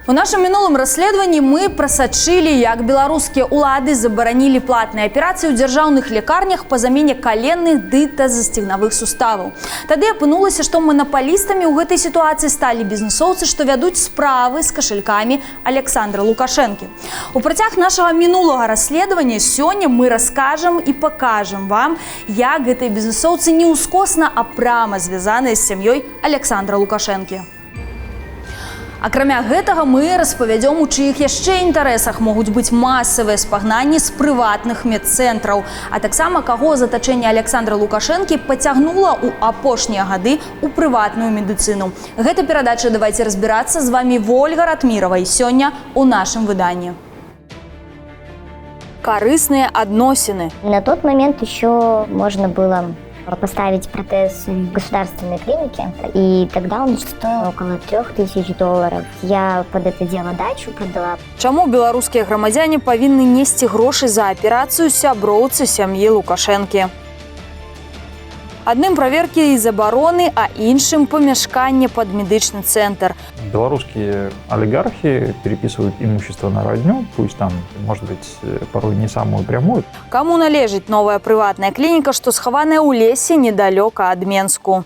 У нашем мінулым расследаванні мы прасачылі, як беларускія ўлады забаранілі платныя аперацыі ў дзяржаўных лекарнях па замене каленных ды тазасцігнавых суставаў. Тады апынулася, што манапалістамі ў гэтай сітуацыі сталі бізнесоўцы, што вядуць справы з кашалькамі Александра Лукашэнкі. У працяг нашага мінулага расследавання сёння мы раскажам і пакажам вам, як гэтыя бізнесоўцы не ўскосна, а прама звязаныя з сям'ёй Александра Лукашэнкі. Акрамя гэтага мы распавядзём, у чыіх яшчэ інтарэсах могуць быць масавыя спагнанні з прыватных медцэнтраў, а таксама каго затачэнне Александра Лукашэнкі пацягнула ў апошнія гады ў прыватную медыцыну. Гэта перадача «Давайце разбірацца». З вами Вольга Ратмірова і сёння ў нашым выданні. Корыстные адносины. На тот момент еще можно было поставить протез в государственной клинике, и тогда он стоил около $3000. Я под это дело дачу продала. Чаму беларускія грамадзяне павінны несці грошы за аперацыю сяброўцы сям'і Лукашэнкі? Адным праверкі і забароны, а іншым памяшканне пад медычны цэнтр. Белорусские олигархи переписывают имущество на родню, пусть там, может быть, порой не самую прямую. Каму належыць новая прыватная клініка, што схаваная ў лесе недалёка ад Менску?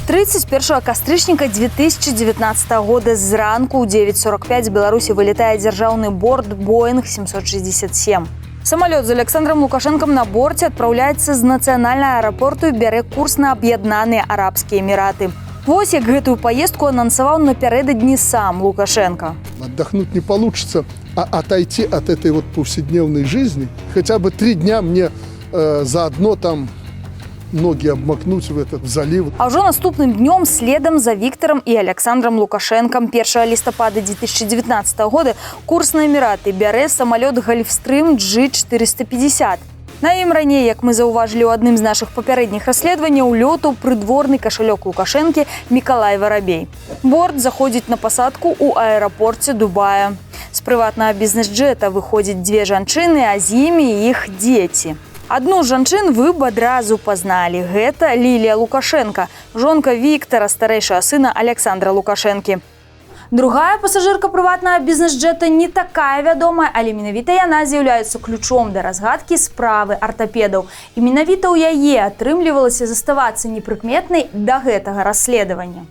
31 кастрычніка 2019 года зранку ў 9:45 з Беларусі вылетае дзяржаўны борт Boeing 767. Самолет з Александром Лукашенком на борце адпраўляецца з нацыянальнага аэрапорту і бярэ курс на Аб'яднаныя Арабскія Эміраты. Вось як гэтую поездку анансаваў напярэдадні сам Лукашенко. Отдохнуть не получится, а отойти от этой вот повседневной жизни. Хотя бы 3 дня мне заодно там ноги обмакнуть в этот залив. А ўжо наступным днём следам за Віктором і Александром Лукашенком 1 лістапада 2019 года курс на Эміраты бярэ самолет Гольфстрим G450. На ім раней, як мы заўважылі ў адным з нашых папярэдніх расследаванняў, лётаў прыдворны кашалёк Лукашэнкі Мікалай Варабей. Борт заходзіць на пасадку ў аэрапорце Дубая. З прыватнага бізнес-джета выходзяць 2 жанчыны, а з імі іх дзеці. Адну з жанчын вы б адразу пазналі. Гэта Лілія Лукашенка, жонка Віктора, старэйшага сына Александра Лукашэнкі. Другая пасажырка прыватнага бізнес-джета не такая вядомая, але менавіта яна з'яўляецца ключом да разгадкі справы артапедаў. І менавіта ў яе атрымлівалася заставацца непрыкметнай да гэтага расследавання.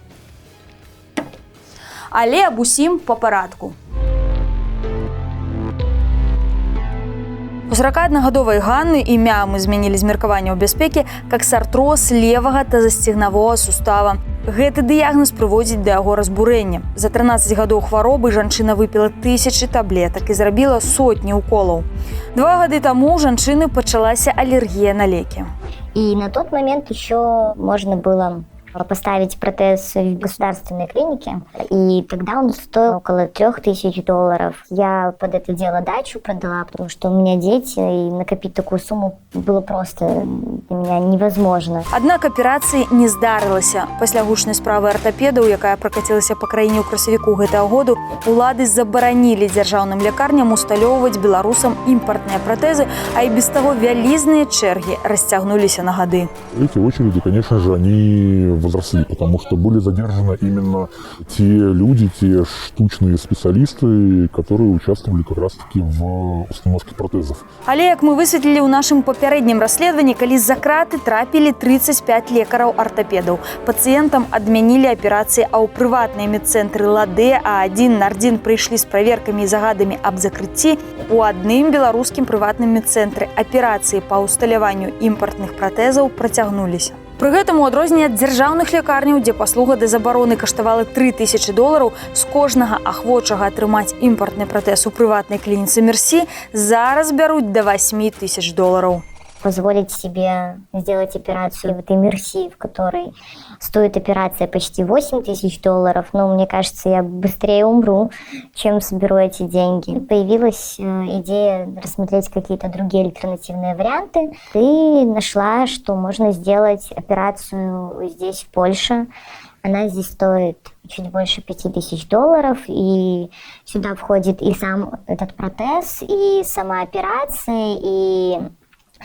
Але аб усім па парадку. У 41-гадовай Ганны імя мы змянілі з меркавання ў бяспекі як сартроз левага тазасцігнавога сустава. Гэты дыягназ прыводзіць да яго разбурэння. За 13 гадоў хваробы жанчына выпіла 1000 таблетак і зрабіла сотні уколаў. 2 гады таму у жанчыны пачалася алергія на лекі. И на тот момент еще можно было поставить протез в государственной клинике, и тогда он стоил около $3000. Я под это дело дачу продала, потому что у меня дети, и накопить такую сумму было просто для меня невозможно. Аднак аперацыі не здарылася. Пасля гучнай справы артапедаў, якая пракацілася па краіне ў красавіку гэтага году, улады забаранілі дзяржаўным лякарням усталёўваць беларусам імпартныя пратэзы, а і без таго вялізныя чэргі расцягнуліся на гады. Эти очереди, конечно же, они возросли, потому что были задержаны именно те люди, те штучные специалисты, которые участвовали как раз-таки в установке протезов. Але, як мы высветлілі ў нашым папярэднім расследаванні, калі за краты трапілі 35 лекараў-артапедаў. Пацыентам адмянілі аперацыі, а ў прыватныя медцэнтры Ладэ, А1, Нардзін прыйшлі з праверкамі і загадамі аб закрыцці. У адным беларускім прыватным медцэнтры аперацыі па ўсталяванню імпартных пратэзаў працягнуліся. Пры гэтым, у адрозненне ад дзяржаўных лякарняў, дзе паслуга да забароны каштавала $3000, з кожнага ахвочага атрымаць імпартны пратэз у прыватнай клініцы Мерсі зараз бяруць да $8000. Позволить себе сделать операцию в этой Мерси, в которой стоит операция почти $8000, ну, мне кажется, я быстрее умру, чем соберу эти деньги. Появилась идея рассмотреть какие-то другие альтернативные варианты. И нашла, что можно сделать операцию здесь, в Польше. Она здесь стоит чуть больше $5000, и сюда входит и сам этот протез, и сама операция, и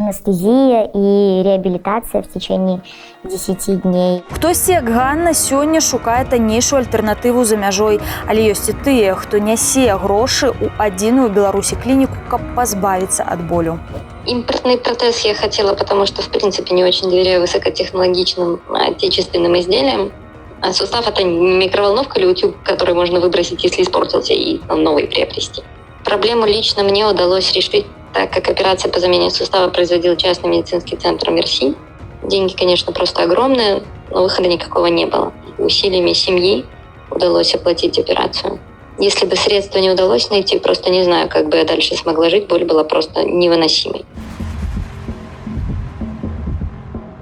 анестезия и реабилитация в течение 10 дней. Хтось, як Ганна, сёння шукае таннейшую альтэрнатыву за мяжой, але ёсць і тыя, хто нясе грошы ў адзіную Беларусі клініку, каб пазбавіцца ад болю. Импортный протез я хотела, потому что, в принципе, не очень доверяю высокотехнологичным отечественным изделиям. А сустав – это микроволновка или утюг, который можно выбросить, если испортился, и новый приобрести. Проблему лично мне удалось решить, так как операция по замене сустава производил частный медицинский центр «Мерси». Деньги, конечно, просто огромные, но выхода никакого не было. Усилиями семьи удалось оплатить операцию. Если бы средства не удалось найти, просто не знаю, как бы я дальше смогла жить, боль была просто невыносимой.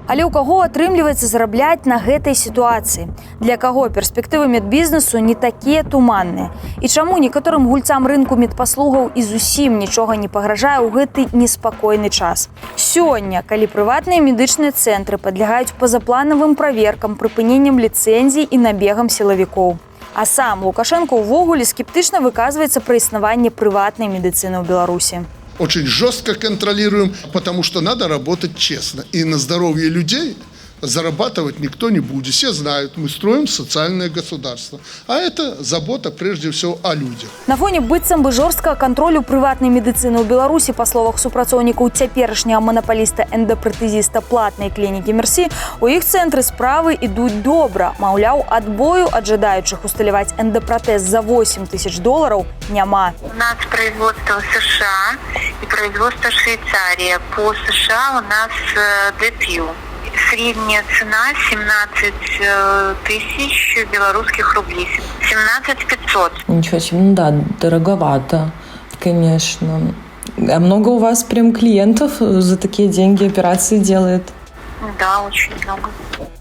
Але ў каго атрымліваецца зарабляць на гэтай сітуацыі? Для каго перспектывы медбізнесу не такія туманныя? І чаму некаторым гульцам рынку медпаслугаў і зусім нічога не пагражае ў гэты неспакойны час? Сёння, калі прыватныя медычныя цэнтры падлягаюць пазапланавым праверкам, прыпыненнем ліцэнзій і набегам сілавікоў. А сам Лукашенко ўвогуле скептычна выказваецца пра існаванне прыватнай медыцыны ў Беларусі. Очень жестко контролируем, потому что надо работать честно. И на здоровье людей зарабатывать никто не будет. Все знают, мы строим социальное государство. А это забота прежде всего о людях. На фоне быццам бы жорсткага кантролю прыватнай медыцыны ў Беларусі, па словах супрацоўнікаў цяперашняга манапаліста эндапратэзіста платнай клінікі «Мерси», у іх цэнтры справы ідуць добра. Маўляў, адбою ад жадаючых усталяваць эндапратэз за $8 000 няма. У нас производство США и производство Швейцарии. По США у нас ДПИУ. Средняя цена 17 тысяч белорусских рублей. 17 500. Ничего себе, ну да, дороговато, конечно. А много у вас прям клиентов за такие деньги операции делает? Да, очень много.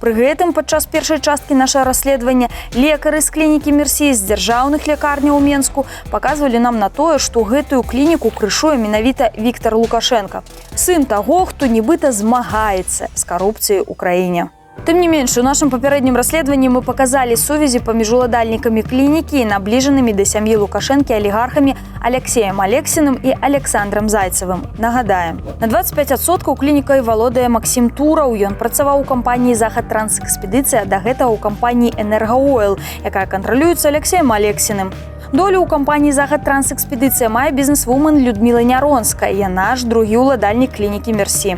Пры гэтым падчас першай часткі нашага расследавання лекары з клінікі «Мерси» з дзяржаўных лякарняў у Менску паказвалі нам на тое, што гэтую клініку крышуе менавіта Віктор Лукашенко, сын таго, хто нібыта змагаецца з карупцыяй у краіне. Тым не менш, у нашым папярэднім расследаванні мы паказалі сувязі паміж уладальнікамі клінікі і набліжанымі да сям'і Лукашэнкі алігархамі Алексеем Алексіным і Александром Зайцевым. Нагадаем, на 25% клінікай валодае Максим Тураў. Ён працаваў у кампаніі «Захад Трансэкспедыцыя», да гэтага ў кампаніі «Энергаойл», якая кантралюецца Алексеем Алексіным. Долю ў кампаніі «Захад Трансэкспедыцыя» мае бізнес-вумен Людміла Няронская. Яна ж другі ўладальнік клінікі «Мерси».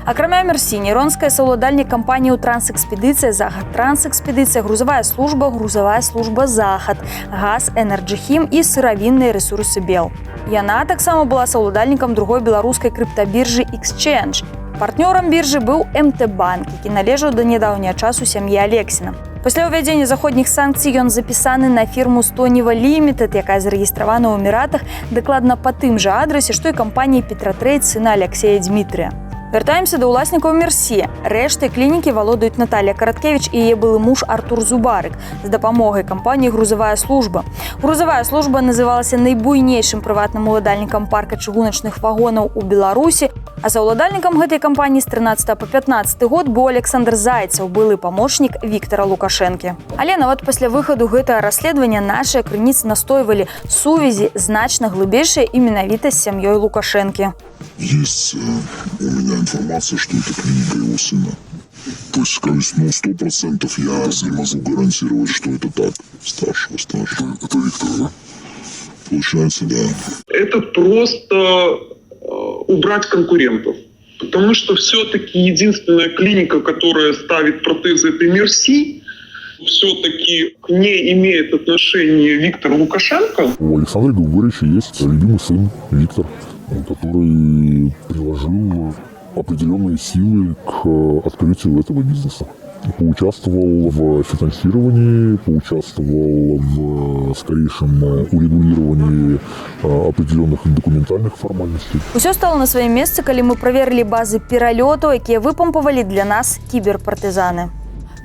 Акрамя «Мерси», Няронская саўладальнік кампаніі «Трансэкспедыцыя», «Захад Трансэкспедыцыя», грузавая служба «Захад», «Газ», «Энерджихім» і сыравінныя рэсурсы «Бел». Яна таксама была саўладальнікам другой беларускай крыптабіржы «Exchange». Партнёрам біржы быў МТ-банк, які належаў да нядаўняга часу сям'і Алексіна. Пасля ўвядзення заходніх санкцый ён запісаны на фірму «Стоніва Лімітэд», якая зарэгістравана ў Эміратах дакладна па тым жа адрасе, што і кампаніі «Петратрейд» сына Алексея Дмітрыя. Вяртаемся да ўласнікаў «Мерси». Рэштай клінікі валодаюць Наталья Караткевіч і яе былы муж Артур Зубарык з дапамогай кампаніі «Грузавая служба». Грузавая служба называлася найбуйнейшым прыватным уладальнікам парка чыгуначных вагонаў у Беларусі, а саўладальнікам гэтай кампаніі з 13 по 15 год быў Александр Зайцев, былы памочнік Віктора Лукашэнкі. Але нават пасля выхаду гэтага расследавання нашыя крыніцы настойвалі сувязі значна глыбейшыя і менавіта з сям'ёй Лукашэнкі. Есть у меня информация, что это клиника его сына. То есть, скажем, 100% я не могу гарантировать, что это так. Старшего. Это Виктор, да? Получается, да. Это просто убрать конкурентов. Потому что все-таки единственная клиника, которая ставит протезы, это «Мерси». Все-таки к ней имеет отношение Виктор Лукашенко. У Александра Григорьевича есть любимый сын Виктор, который приложил определенные силы к открытию этого бизнеса. Поучаствовал в финансировании, поучаствовал в скорейшем урегулировании определенных документальных формальностей. Усё стало на сваім месцы, калі мы праверылі базы пералётаў, якія выпампавалі для нас кіберпартызаны.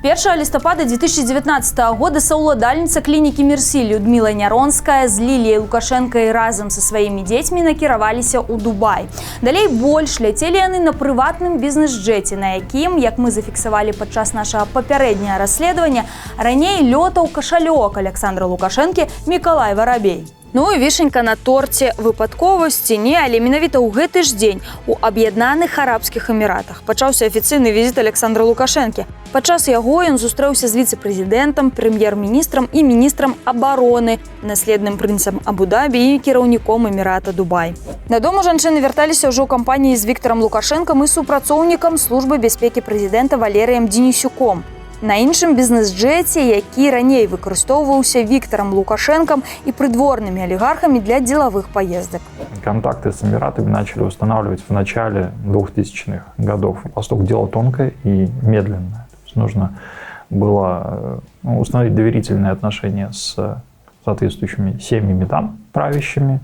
1 лістапада 2019 года саўладальніца клінікі «Мерси» Людміла Няронская з Ліліяй Лукашэнкай разам са сваімі дзецьмі накіраваліся ў Дубай. Далей больш ляцелі яны на прыватным бізнес-джеце, на якім, як мы зафіксавалі падчас нашага папярэдняга расследавання, раней лётаў кашалёк Александра Лукашэнкі Мікалай Варабей. Ну і вішенька на торце. Выпадковасці не, але менавіта ў гэты ж дзень у Аб'яднаных Арабскіх Эміратах пачаўся афіцыйны візіт Александра Лукашэнкі. Падчас яго ён зустрэўся з віцэ-прэзідэнтам, прэм'ер-міністрам і міністрам абароны, наследным прынцам Абу-Дабі і кіраўніком Эмірата Дубай. Дадому жанчыны вярталіся ўжо ў кампаніі з Віктарам Лукашэнкам і супрацоўнікам службы бяспекі прэзідэнта Валерыем Денісюком. На іншым бізнес-джеце, які раней выкарыстоўваўся Віктарам Лукашэнкам і прыдворнымі олигархами для деловых поездок. Контакты с Эмиратами начали устанавливать в начале 2000-х годов. Поскольку дело тонкое и медленное. То есть нужно было установить доверительные отношения с соответствующими семьями там, правящими.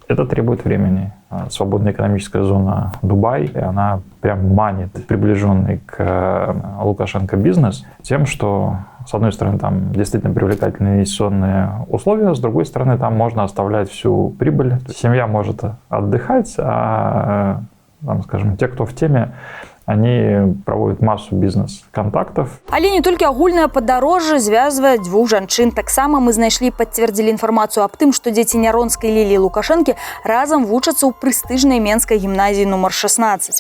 Это требует времени. Свободная экономическая зона Дубай, и она прям манит приближенный к Лукашенко бизнес тем, что, с одной стороны, там действительно привлекательные инвестиционные условия, с другой стороны, там можно оставлять всю прибыль. Семья может отдыхать, а, там, скажем, те, кто в теме, они проводят массу бізнес-контактов. Але не толькі агульнае падарожжа звязвае дзвюх жанчын. Таксама мы знайшлі і пацвердзілі інфармацыю аб тым, што дзеці Няронскай Ліліі Лукашэнкі разам вучацца ў прэстыжнай менскай гімназіі нумар 16.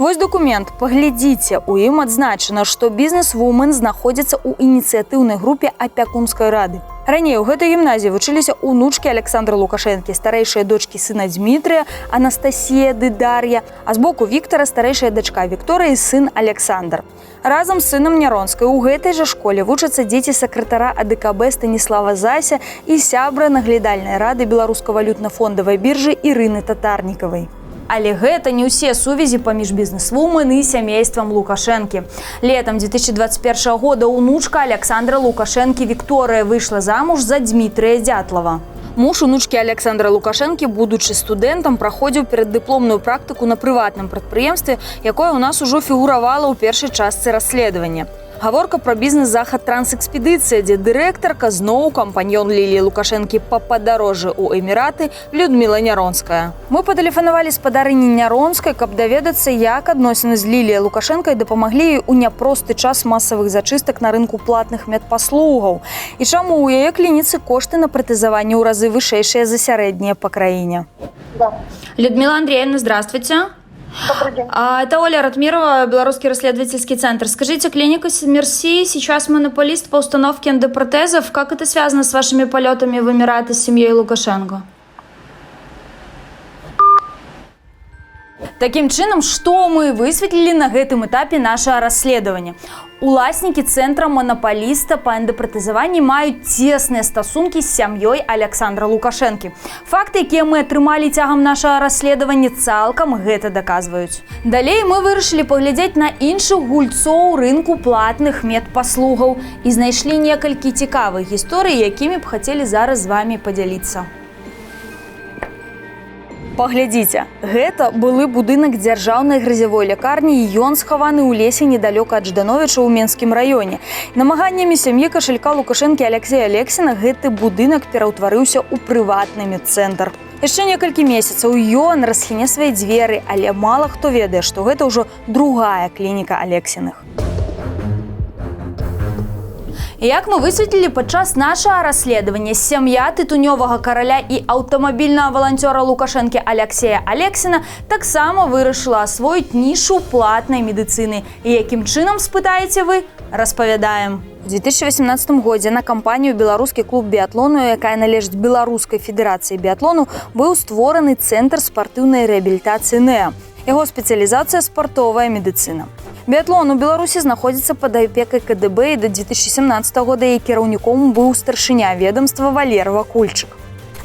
Вось документ, паглядзіце, у ім адзначана, што бізнес-вумен знаходзіцца ў ініцыятыўнай групе апякунскай рады. Раней у гэтай гімназіі вучыліся унучкі Александра Лукашэнкі, старэйшыя дочкі сына Дмітрыя, Анастасія ды Дар'я, а збоку Віктара старэйшая дачка Вікторыя і сын Александр. Разам з сынам Няронскай у гэтай жа школе вучацца дзеці сакратара АДКБ Станіслава Зася і сябра наглядальнай рады Беларускай валютна-фондавай біржы Ірыны Татарнікавай. Але гэта не ўсе сувязі паміж бізнес-вумен і сямействам Лукашэнкі. Летом 2021 года унучка Александра Лукашэнкі Вікторыя выйшла замуж за Дмітрыя Дятлава. Муж унучкі Александра Лукашэнкі, будучы студэнтам, праходзіў пераддыпломную практыку на прыватным прадпрыемстве, якое ў нас ужо фігуравала ў першай частцы расследавання. Гаворка пра бізнес-захад «Трансэкспедыцыя», дзе дырэктарка зноў кампаньён Ліліі Лукашэнкі па падарожжы ў Эміраты Людміла Няронская. Мы патэлефанавалі спадарыні Няронскай, каб даведацца, як адносіны з Ліліяй Лукашэнкай дапамаглі ёй у няпросты час масавых зачыстак на рынку платных медпаслугаў і чаму ў яе клініцы кошты на пратэзаванне ў разы вышэйшыя за сярэднія па краіне. Да. Людмила Андреевна, здравствуйте. Добрый день. Это Оля Ратмирова, Белорусский расследовательский центр. Скажите, клиника Мерси сейчас монополист по установке эндопротезов. Как это связано с вашими полетами в Эмираты с семьей Лукашенко? Таким чынам, што мы высветлілі на гэтым этапе нашага расследавання? Уласнікі цэнтра монополіста па эндапратэзаванні маюць цесныя стасункі з сям'ёй Александра Лукашэнкі. Факты, якія мы атрымалі цягам нашага расследавання, цалкам гэта даказваюць. Далей мы вырашылі паглядзець на іншых гульцоў рынку платных медпаслугаў і знайшлі некалькі цікавых гісторый, якімі б хацелі зараз з вамі падзяліцца. Паглядзіце, гэта былы будынак дзяржаўнай грызявой лякарні, і ён схаваны ў лесе недалёка ад Ждановіча ў Менскім раёне. Намаганнямі сям'і кашалька Лукашэнкі Алексея Алексіна гэты будынак пераўтварыўся ў прыватны медцэнтр. Яшчэ некалькі месяцаў ён расхіне свае дзверы, але мала хто ведае, што гэта ўжо другая клініка Алексіных. Як мы высветлілі падчас нашага расследавання, сям'я тытунёвага караля і аўтамабільнага валанцёра Лукашэнкі Алексея Алексіна таксама вырашыла асвоіць нішу платнай медыцыны. І якім чынам, спытаеце вы? Распавядаем. У 2018 годзе на кампанію «Беларускі клуб біятлону», якая належыць Беларускай федэрацыі біятлону, быў створаны цэнтр спартыўнай рэабілітацыі «НЭА». Яго спецыялізацыя – спартовая медыцына. Біятлон у Беларусі знаходзіцца пад апекай КДБ, і да 2017 года яе кіраўніком быў старшыня ведомства Валер Вакульчык.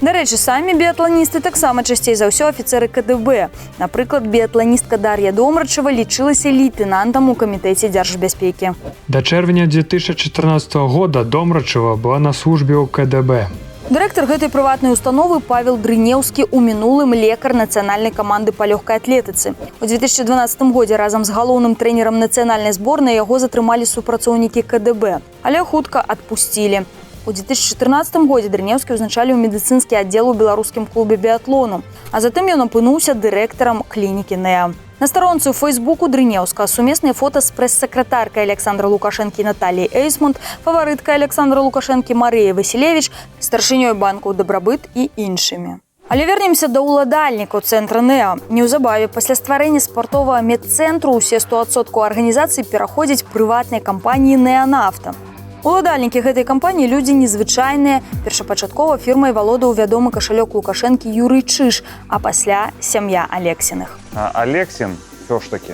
Дарэчы, самі біятланісты таксама часцей за ўсё афіцэры КДБ. Напрыклад, біятланістка Дар'я Домрачева лічылася лейтэнантам у камітэце дзяржбяспекі. До чэрвеня 2014 года Домрачева была на службе ў КДБ. Дырэктар гэтай прыватнай установы Павел Дрынеўскі у мінулым лекар нацыянальнай каманды па лёгкай атлетыцы. У 2012 годзе разам з галоўным трэнерам нацыянальнай зборнай яго затрымалі супрацоўнікі КДБ, але хутка адпусцілі. У 2014 годзе Дрынеўскі ўзначаліў медыцынскі аддзел у беларускім клубе біятлону, а затым ён апынуўся дырэктарам клінікі НЭА. На старонцы ў Фейсбуку Дрынеўска сумесныя фота з прэс-сакратаркай Александра Лукашэнкі Наталіяй Эйсмонт, фаварыткай Александра Лукашэнкі Марыяй Васілевіч, старшынёй банку «Дабрабыт» і іншымі. Але вернемся да ўладальнікаў цэнтра НЭА. Неўзабаве пасля стварэння спартовага медцэнтру ўсе 100% арганізацый пераходзяць прыватнай кампаніі «НЭА-Нафта». Уладальнікі гэтай кампаніі людзі незвычайныя. Першапачаткова фірмай валодаў вядомы кашалёк Лукашэнкі Юрый Чыж, а пасля сям'я Алексіных. Алексін, все ж таки,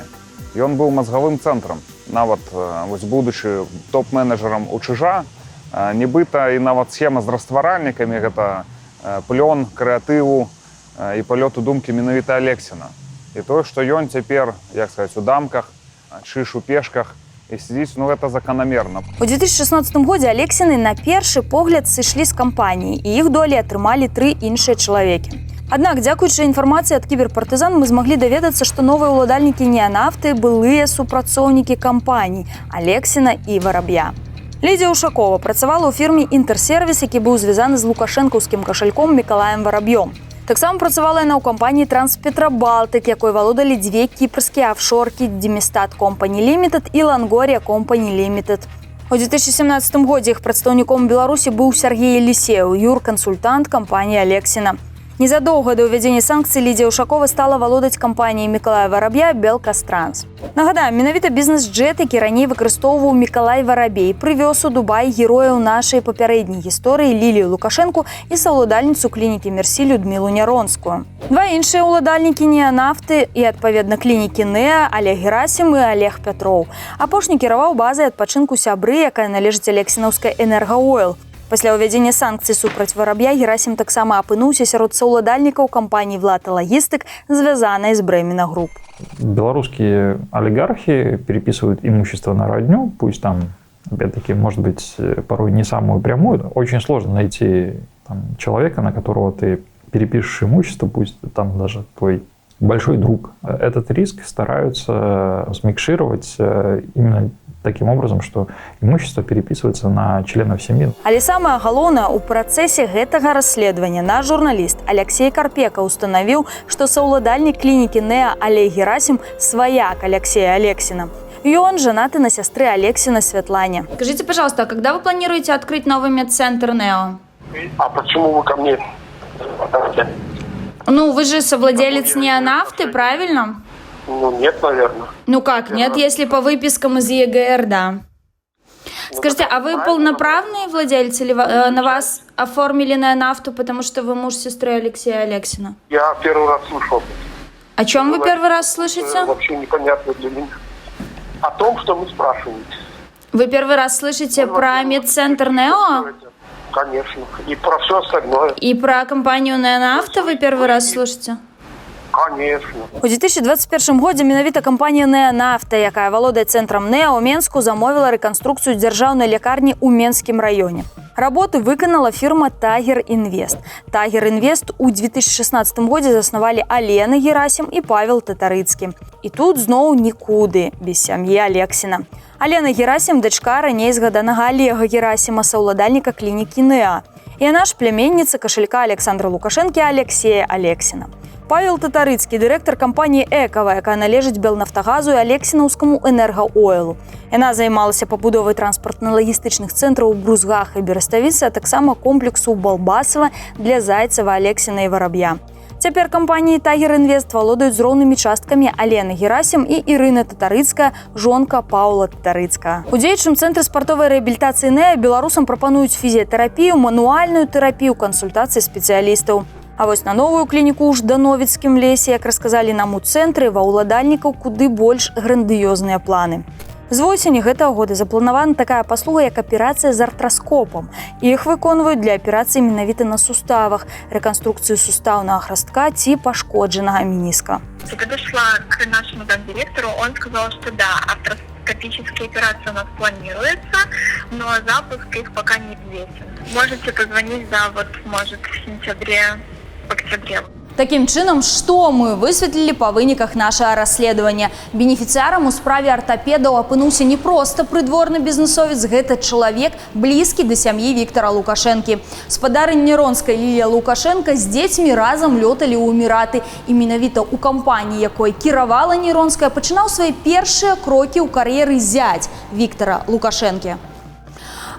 ён быў мазгавым цэнтрам. Нават будучы топ-менеджерам у Чыжа, нібыта і нават схема з растваральнікамі гэта плён крэатыву і палёту думкі менавіта Алексіна. І тое, што ён цяпер, як сказаць, у дамках, Чыж у пешках, і сидзіць, гэта заканамерна. У 2016 годзе Алексіны на першы погляд сышлі з кампаніі, і іх долі атрымалі 3 іншыя чалавекі. Аднак, дзякуючы інфармацыі ад кіберпартызан, мы змаглі даведацца, што новыя ўладальнікі «НЭА-Нафты» былыя супрацоўнікі кампаній Алексіна і Вараб'я. Лідія Ушакова працавала ў фірме «Інтэрсервіс», які быў звязаны з лукашэнкаўскім кашальком Мікалаем Вараб'ём. Таксама працавала яна ў кампаніі «Транспетрабалтык», якой валодалі 2 кіпрскія афшоркі «Демістат Компані Лімітэд» і «Лангорія Компані Лімітэд». У 2017 годзе іх прадстаўніком Беларусі быў Сергей Елісеў, юркансультант кампаніі Алексіна. Незадоўга да ўвядзення санкцый Лідія Ушакова стала валодаць кампаніяй Мікалая Вараб'я «Белкастранс». Нагадаем, менавіта бізнес-джет, які раней выкарыстоўваў Мікалай Варабей, прывёз у Дубай герояў нашай папярэдняй гісторыі Лілію Лукашэнку і саўладальніцу клінікі Мерсі Людмілу Няронскую. 2 іншыя ўладальнікі «НЭА-Нафты» і, адпаведна, клінікі НЭА Олег Герасім і Олег Пятров. Апошні кіраваў базай адпачынку сябры, якая належыць Алексінаўскай «Энергаойл». Пасля ўвядзення санкцый супраць Вараб'я Герасім таксама апынуўся сярод саўладальнікаў кампаніі «Влата Лагістык», звязанай з Бремена Груп. Белорусские олигархи переписывают имущество на родню, пусть там, опять-таки, может быть, порой не самую прямую. Очень сложно найти там человека, на которого ты перепишешь имущество, пусть там даже твой большой друг. Этот риск стараются смикшировать именно таким образом, что имущество переписывается на членов семьи. Але самае галоўнае, у працэсе гэтага расследавання наш журналіст Алексей Карпека установіў, што саўладальнік клінікі НЭА Олег Герасім сваяк Алексея Алексина. И он женат на сестры Алексина Светлане. Скажите, пожалуйста, а когда вы планируете открыть новый медцентр НЭО? А почему вы ко мне? Ну, вы же совладелец «НЭА-Нафты», правильно? Ну, нет, наверное. Ну как, нет, если по выпискам из ЕГР, да. Скажите, а вы полноправный владелец или на вас оформили «НЭА-Нафту», потому что вы муж сестры Алексея Алексина? Я первый раз слышал. О чем вы первый раз слышите? Вообще непонятно для меня. О том, что вы спрашиваете. Вы первый раз слышите про медцентр НЭО? Конечно. И про все остальное. И про компанию «НЭА-Нафта» вы первый раз слышите? Конечно. У 2021 годзе менавіта кампанія «НЭА-Нафта», якая валодае цэнтрам НЭА ў Менску, замовіла рэканструкцыю дзяржаўнай лякарні ў Менскім раёне. Работы выканала фірма «Тагер Інвест». «Тагер Інвест» у 2016 годзе заснавалі Алена Герасім і Павел Татарыцкі. І тут зноў нікуды, без сям'і Алексіна. Алена Герасім – дачка раней згаданага Олега Герасіма, саўладальніка клінікі НЭА. Яна ж пляменніца кашалька Александра Лукашэнкі Алексея Алексіна. Павел Татарыцкі – дырэктар кампаніі «Экава», якая належыць Белнафтагазу і Алексінаўскаму «Энергаойлу». Яна займалася пабудовай транспартна-лагістычных цэнтраў у Брузгах і Бераставіцы, а таксама комплексу ў Балбасава для Зайцева, Алексіна і Вараб'я. Цяпер кампаніі «Тагер Інвест» валодаюць з роўнымі часткамі Алена Герасім і Ірына Татарыцкая, жонка Паўла Татарыцкага. У дзеючым цэнтры спартовай рэабілітацыі НЭА беларусам прапануюць фізіятэрапію, мануальную тэрапію, кансультацыі спецыялістаў. А вось на новую клініку ў Ждановіцкім лесе, як расказалі нам у цэнтры, ва ўладальнікаў куды больш грандыёзныя планы. З восені гэтага года запланавана такая паслуга, як аперацыя з артраскопам. Іх выконваюць для аперацыі менавіта на суставах, рэканструкцыю суставнага храстка ці пашкоджанага меніска. Я подошла к нашему замдиректору, он сказал, что да, артроскопические операции у нас планируются, но запуск их пока не известен. Можете позвонить, да, вот может в сентябре, в октябре. Таким чынам, што мы высветлілі па выніках нашага расследавання? Бенефіцыярам у справе артапедаў апынуўся не проста прыдворны бізнесовец, гэта чалавек, блізкі да сям'і Віктара Лукашэнкі. Спадарыня Неронскай Лілія Лукашенка з дзецьмі разам лёталі ў Эміраты. І менавіта ў кампаніі, якой кіравала Неронская, пачынаў свае першыя крокі ў кар'еры зять Віктара Лукашэнкі.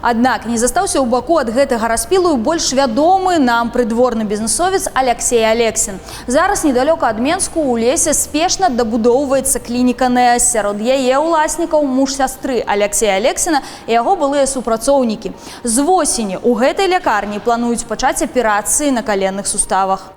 Аднак не застаўся ў баку ад гэтага распілу больш вядомы нам прыдворны бізнесовец Алексей Алексин. Зараз недалёка ад Менску ў лесе спешна дабудоўваецца клініка НЭАС. Сярод яе ўласнікаў муж сястры Алексея Алексина і яго былыя супрацоўнікі. З восені ў гэтай лякарні плануюць пачаць аперацыі на каленных суставах.